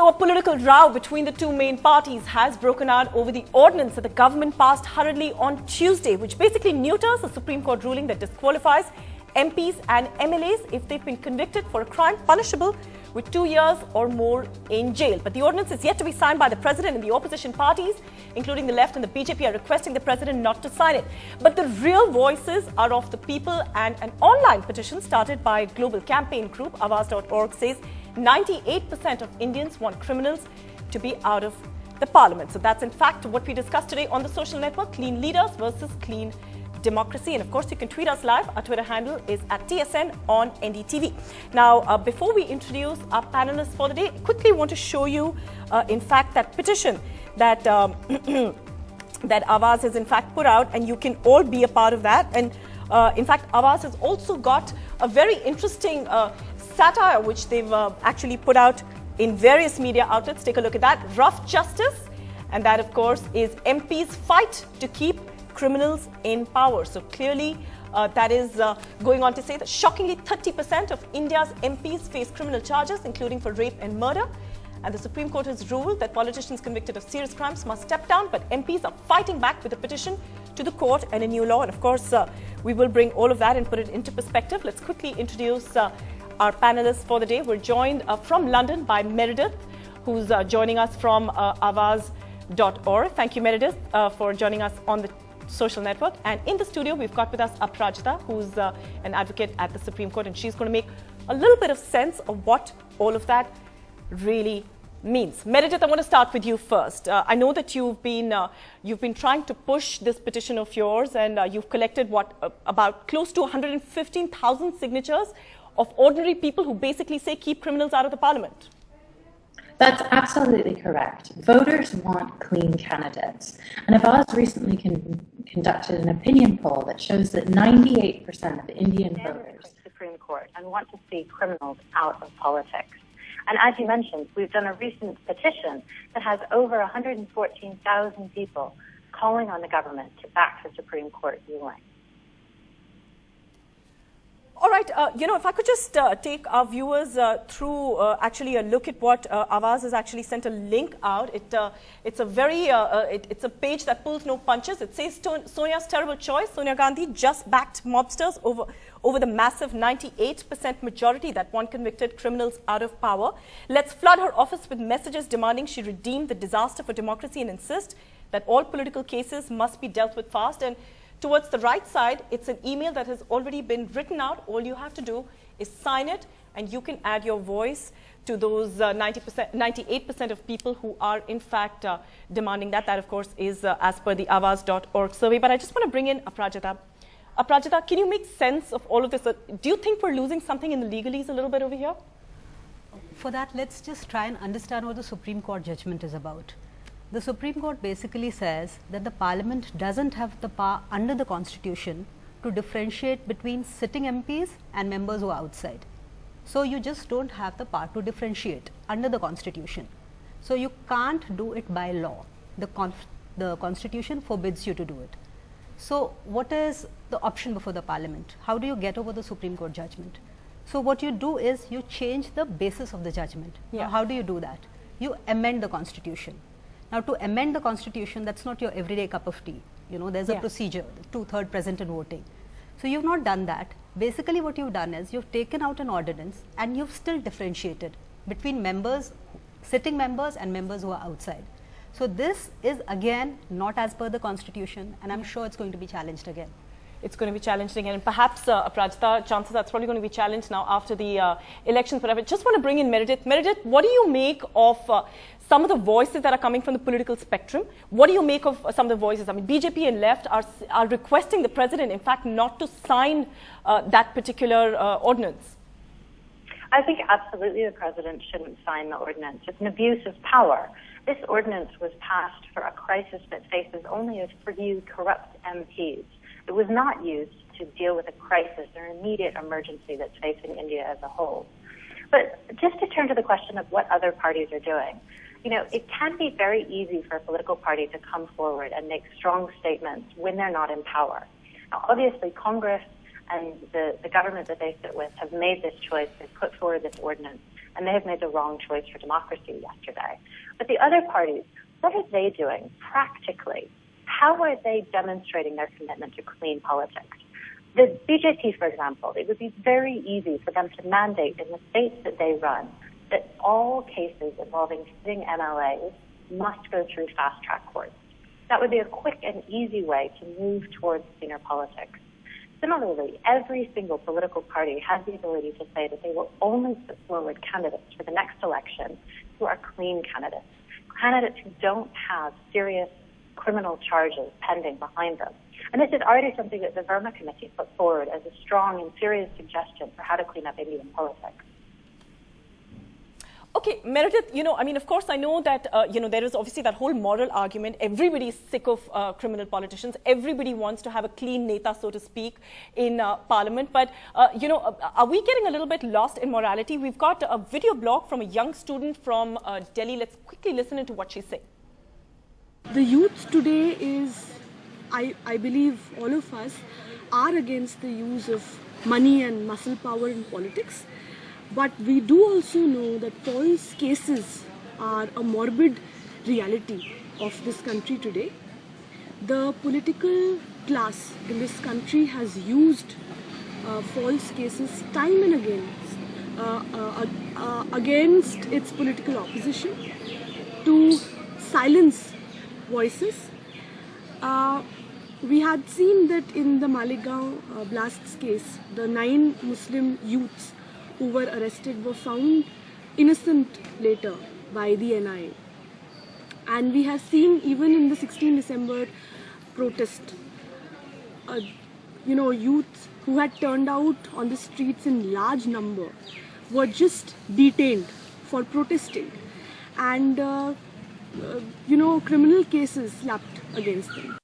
So a political row between the two main parties has broken out over the ordinance that the government passed hurriedly on Tuesday, which basically neuters a Supreme Court ruling that disqualifies MPs and MLAs if they've been convicted for a crime punishable with 2 years or more in jail. But the ordinance is yet to be signed by the president, and the opposition parties, including the left and the BJP, are requesting the president not to sign it. But the real voices are of the people, and an online petition started by a global campaign group, Awaaz.org, says 98% of Indians want criminals to be out of the parliament. So that's in fact what we discussed today on the social network, Clean Leaders versus Clean Democracy. And of course, you can tweet us live. Our Twitter handle is @TSN on NDTV. Now, before we introduce our panelists for the day, I quickly want to show you, in fact, that petition that that Awaaz has in fact put out, and you can all be a part of that. And in fact, Awaaz has also got a very interesting satire which they've actually put out in various media outlets. Take a look at that. Rough justice, and that of course is MPs fight to keep criminals in power. So clearly that is going on to say that shockingly 30% of India's MPs face criminal charges, including for rape and murder. And the Supreme Court has ruled that politicians convicted of serious crimes must step down, but MPs are fighting back with a petition to the court and a new law. And of course, we will bring all of that and put it into perspective. Let's quickly introduce our panelists for the day. We're joined from London by Meredith, who's joining us from Awaaz.org. Thank you, Meredith, for joining us on the social network. And in the studio, we've got with us Aprajita, who's an advocate at the Supreme Court, and she's going to make a little bit of sense of what all of that really means. Meredith, I want to start with you first. I know that you've been trying to push this petition of yours, and you've collected about close to 115,000 signatures of ordinary people who basically say keep criminals out of the parliament. That's absolutely correct. Voters want clean candidates. And Awaaz recently conducted an opinion poll that shows that 98% of Indian voters Supreme Court and want to see criminals out of politics. And as you mentioned, we've done a recent petition that has over 114,000 people calling on the government to back the Supreme Court ruling. All right, if I could just take our viewers through actually a look at what Awaaz has actually sent a link out. It's a very, it's a page that pulls no punches. It says Sonia's terrible choice. Sonia Gandhi just backed mobsters over the massive 98% majority that won convicted criminals out of power. Let's flood her office with messages demanding she redeem the disaster for democracy and insist that all political cases must be dealt with fast. And towards the right side, it's an email that has already been written out. All you have to do is sign it, and you can add your voice to those 98% of people who are in fact demanding that. That, of course, is as per the Awaaz.org survey. But I just want to bring in Aprajita. Aprajita, can you make sense of all of this? Do you think we're losing something in the legalese a little bit over here? For that, let's just try and understand what the Supreme Court judgment is about. The Supreme Court basically says that the Parliament doesn't have the power under the Constitution to differentiate between sitting MPs and members who are outside. So you just don't have the power to differentiate under the Constitution. So you can't do it by law. The Constitution forbids you to do it. So what is the option before the Parliament? How do you get over the Supreme Court judgment? So what you do is you change the basis of the judgment. Yeah. Now, how do you do that? You amend the Constitution. Now, to amend the Constitution, that's not your everyday cup of tea. There's a procedure, 2/3 present and voting. So you've not done that. Basically, what you've done is you've taken out an ordinance and you've still differentiated between members, sitting members and members who are outside. So this is again not as per the Constitution, and I'm sure it's going to be challenged again. It's going to be challenged again, and perhaps, Aprajita, chances that's probably going to be challenged now after the elections. But I just want to bring in Meredith. Meredith, what do you make of some of the voices that are coming from the political spectrum? What do you make of some of the voices? I mean, BJP and left are requesting the president, in fact, not to sign that particular ordinance. I think absolutely the president shouldn't sign the ordinance. It's an abuse of power. This ordinance was passed for a crisis that faces only a few corrupt MPs. It was not used to deal with a crisis or immediate emergency that's facing India as a whole. But just to turn to the question of what other parties are doing, it can be very easy for a political party to come forward and make strong statements when they're not in power. Now, obviously, Congress and the government that they sit with have made this choice. They've put forward this ordinance and they have made the wrong choice for democracy yesterday. But the other parties, what are they doing practically? How are they demonstrating their commitment to clean politics? The BJP, for example, it would be very easy for them to mandate in the states that they run that all cases involving sitting MLAs must go through fast-track courts. That would be a quick and easy way to move towards cleaner politics. Similarly, every single political party has the ability to say that they will only put forward candidates for the next election who are clean candidates, candidates who don't have serious criminal charges pending behind them. And this is already something that the Verma Committee put forward as a strong and serious suggestion for how to clean up Indian politics. Okay, Meredith, of course, I know that, there is obviously that whole moral argument. Everybody is sick of criminal politicians. Everybody wants to have a clean neta, so to speak, in Parliament. But, are we getting a little bit lost in morality? We've got a video blog from a young student from Delhi. Let's quickly listen into what she's saying. The youth today is, I believe all of us are against the use of money and muscle power in politics. But we do also know that false cases are a morbid reality of this country today. The political class in this country has used false cases time and again against its political opposition to silence voices. We had seen that in the Malegaon blasts case, the 9 Muslim youths who were arrested were found innocent later by the NIA. And we have seen even in the 16 December protest, youths who had turned out on the streets in large number were just detained for protesting. And, criminal cases slapped against them.